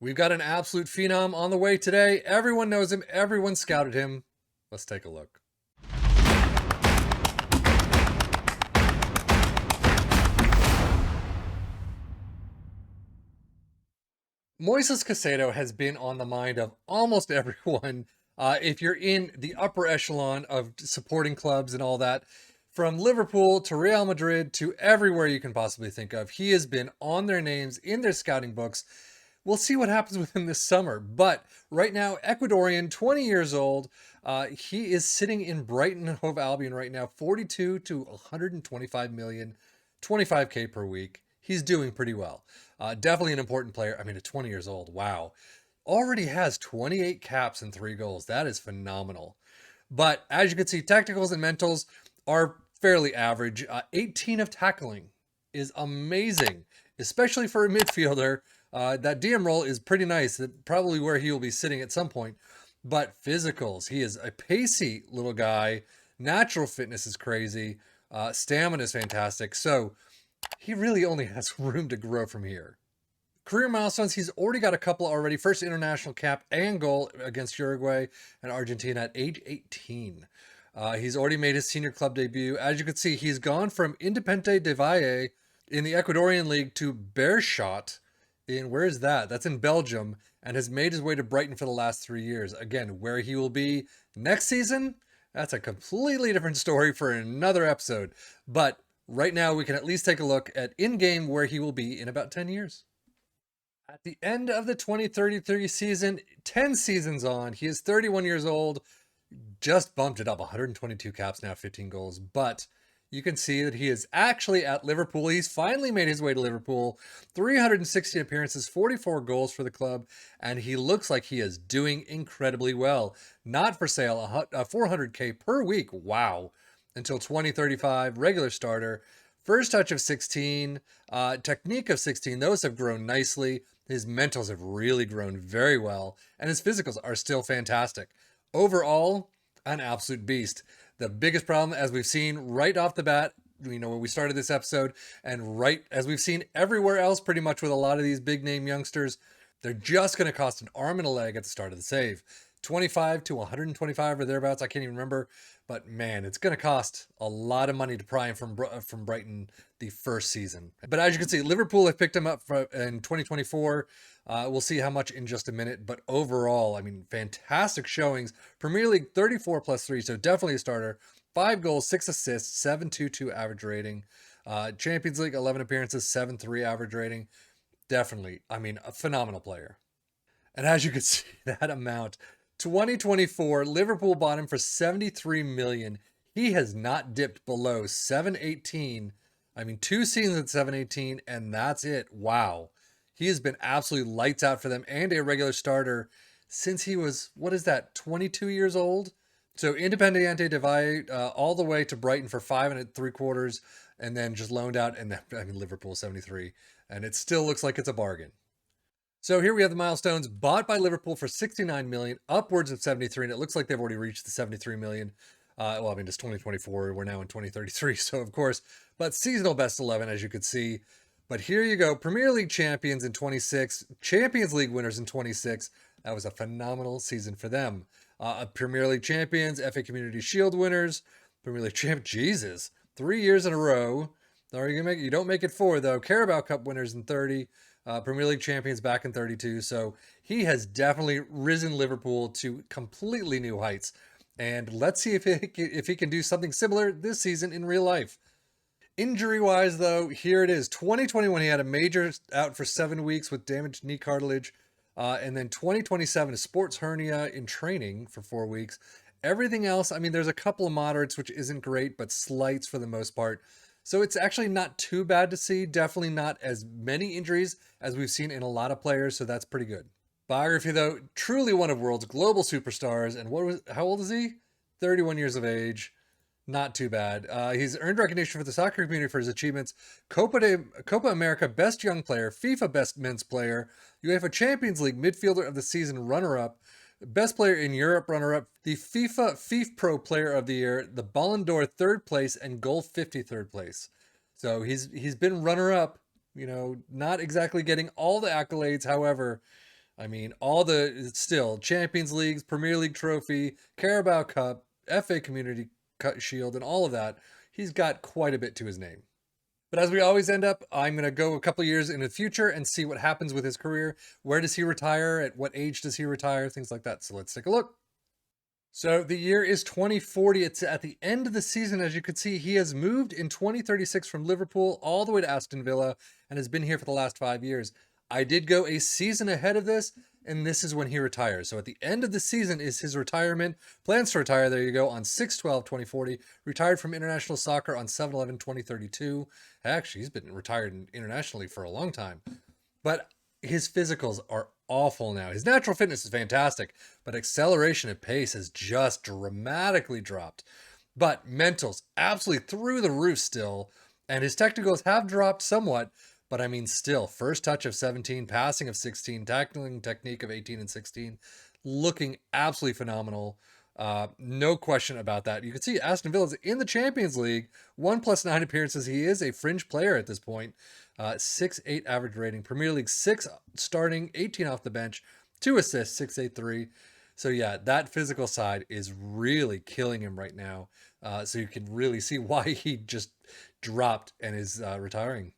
We've got an absolute phenom on the way today. Everyone knows him, everyone scouted him. Let's take a look. Moisés Caicedo has been on the mind of almost everyone. If you're in the upper echelon of supporting clubs and all that, from Liverpool to Real Madrid to everywhere you can possibly think of, he has been on their names in their scouting books. We'll see what happens with him this summer. But right now, Ecuadorian, 20 years old, he is sitting in Brighton and Hove Albion right now, 42 to 125 million, 25K per week. He's doing pretty well. Definitely an important player. I mean, at 20 years old, wow. Already has 28 caps and 3 goals. That is phenomenal. But as you can see, technicals and mentals are fairly average. 18 of tackling is amazing, especially for a midfielder. That DM role is pretty nice. Probably where he will be sitting at some point. But physicals, he is a pacey little guy. Natural fitness is crazy. Stamina is fantastic. So he really only has room to grow from here. Career milestones, he's already got a couple already. First international cap and goal against Uruguay and Argentina at age 18. He's already made his senior club debut. As you can see, he's gone from Independiente de Valle in the Ecuadorian League to Beerschot in, where is that? That's in Belgium, and has made his way to Brighton for the last 3 years. Again, where he will be next season, that's a completely different story for another episode. But right now, we can at least take a look at in-game where he will be in about 10 years. At the end of the 2033 season, 10 seasons on, he is 31 years old, just bumped it up 122 caps now, 15 goals. But you can see that he is actually at Liverpool. He's finally made his way to Liverpool. 360 appearances, 44 goals for the club, and he looks like he is doing incredibly well. Not for sale, 400K per week. Wow. Until 2035, regular starter. First touch of 16, technique of 16. Those have grown nicely. His mentals have really grown very well, and his physicals are still fantastic. Overall, an absolute beast. The biggest problem, as we've seen right off the bat, when we started this episode, and right as we've seen everywhere else, pretty much with a lot of these big name youngsters, they're just going to cost an arm and a leg at the start of the save. 25 to 125 or thereabouts, I can't even remember. But man, it's going to cost a lot of money to pry him from Brighton the first season. But as you can see, Liverpool have picked him up in 2024. We'll see how much in just a minute. But overall, I mean, fantastic showings. Premier League 34 plus 3, so definitely a starter. 5 goals, 6 assists, 7.22 average rating. Champions League 11 appearances, 7.3 average rating. Definitely, I mean, a phenomenal player. And as you can see, that amount, 2024, Liverpool bought him for 73 million. He has not dipped below 718. I mean, 2 seasons at 718, and that's it. Wow. He has been absolutely lights out for them and a regular starter since he was, what is that, 22 years old? So Independiente de Valle all the way to Brighton for 5.75, and then just loaned out, and then, I mean, Liverpool 73. And it still looks like it's a bargain. So here we have the milestones bought by Liverpool for 69 million, upwards of 73, and it looks like they've already reached the 73 million. Well, I mean, it's 2024. We're now in 2033, so of course, but seasonal best 11, as you could see. But here you go, Premier League champions in 26, Champions League winners in 26. That was a phenomenal season for them. Premier League champions, FA Community Shield winners, Premier League champ. Jesus, 3 years in a row. You don't make it 4 though. Carabao Cup winners in 30. Premier League champions back in 32. So he has definitely risen Liverpool to completely new heights. And let's see if he can do something similar this season in real life. Injury-wise, though, here it is. 2021, he had a major out for 7 weeks with damaged knee cartilage. And then 2027, a sports hernia in training for 4 weeks. Everything else, I mean, there's a couple of moderates, which isn't great, but slights for the most part. So it's actually not too bad to see. Definitely not as many injuries as we've seen in a lot of players, so that's pretty good. Biography, though, truly one of world's global superstars. And how old is he? 31 years of age. Not too bad. He's earned recognition for the soccer community for his achievements. Copa America Best Young Player, FIFA Best Men's Player, UEFA Champions League Midfielder of the Season runner-up, Best Player in Europe runner-up, the FIFA Pro Player of the Year, the Ballon d'Or 3rd place, and Goal 50 3rd place. So he's been runner-up, not exactly getting all the accolades. However, I mean, all the still Champions Leagues, Premier League trophy, Carabao Cup, FA Community Shield, and all of that. He's got quite a bit to his name. But as we always end up, I'm going to go a couple years in the future and see what happens with his career. Where does he retire? At what age does he retire? Things like that. So let's take a look. So the year is 2040. It's at the end of the season. As you can see, he has moved in 2036 from Liverpool all the way to Aston Villa and has been here for the last 5 years. I did go a season ahead of this, and this is when he retires. So at the end of the season is his retirement. Plans to retire, there you go, on 6/12/2040. Retired from international soccer on 7/11/2032. Actually, he's been retired internationally for a long time. But his physicals are awful now. His natural fitness is fantastic, but acceleration and pace has just dramatically dropped. But mentals absolutely through the roof still, and his technicals have dropped somewhat, but I mean still, first touch of 17, passing of 16, tackling technique of 18 and 16, looking absolutely phenomenal. No question about that. You can see Aston Villa's in the Champions League, 1+9 appearances. He is a fringe player at this point. 6.8 average rating. Premier League 6 starting, 18 off the bench, 2 assists, 6.83. So yeah, that physical side is really killing him right now. So you can really see why he just dropped and is retiring.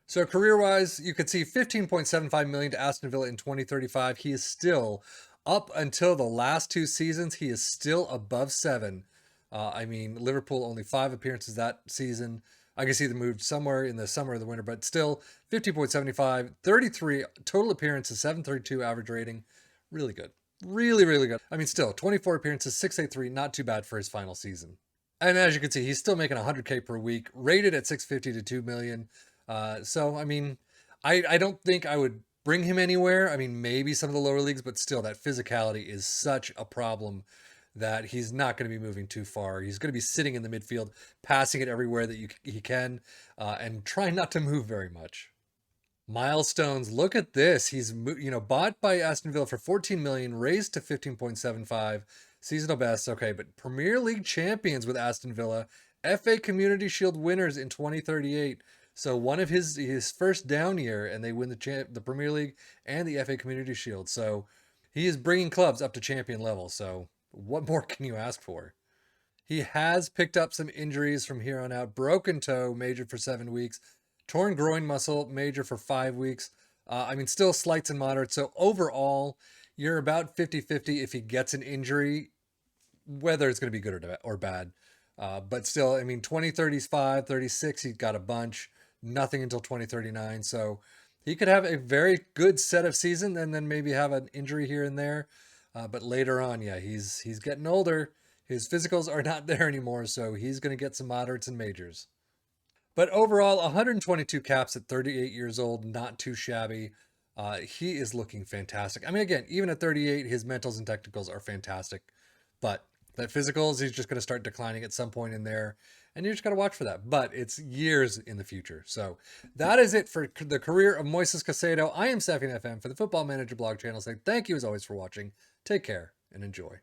So career-wise, you could see 15.75 million to Aston Villa in 2035. He is still up until the last 2 seasons. He is still above 7. I mean, Liverpool only 5 appearances that season. I guess he moved somewhere in the summer or the winter, but still 50.75, 33 total appearances, 732 average rating. Really good. Really, really good. I mean, still 24 appearances, 683, not too bad for his final season. And as you can see, he's still making 100K per week, rated at 650 to 2 million. So, I mean, I don't think I would bring him anywhere. I mean, maybe some of the lower leagues, but still, that physicality is such a problem that he's not going to be moving too far. He's going to be sitting in the midfield, passing it everywhere that he can, and trying not to move very much. Milestones. Look at this. He's bought by Aston Villa for 14 million, raised to 15.75, seasonal best. Okay, but Premier League champions with Aston Villa, FA Community Shield winners in 2038. So one of his first down year, and they win the Premier League and the FA Community Shield. So he is bringing clubs up to champion level. So what more can you ask for? He has picked up some injuries from here on out. Broken toe, major for 7 weeks. Torn groin muscle, major for 5 weeks. I mean, still slights and moderates. So overall, you're about 50-50 if he gets an injury, whether it's going to be good or bad. But still, I mean, 2035, 36, he's got a bunch. Nothing until 2039. So he could have a very good set of season and then maybe have an injury here and there. But later on, yeah, he's getting older. His physicals are not there anymore, so he's going to get some moderates and majors. But overall, 122 caps at 38 years old, not too shabby. He is looking fantastic. I mean, again, even at 38, his mentals and technicals are fantastic. But that physicals, he's just going to start declining at some point in there. And you just got to watch for that. But it's years in the future. So that is it for the career of Moisés Caicedo. I am Sefian FM for the Football Manager blog channel saying thank you as always for watching. Take care and enjoy.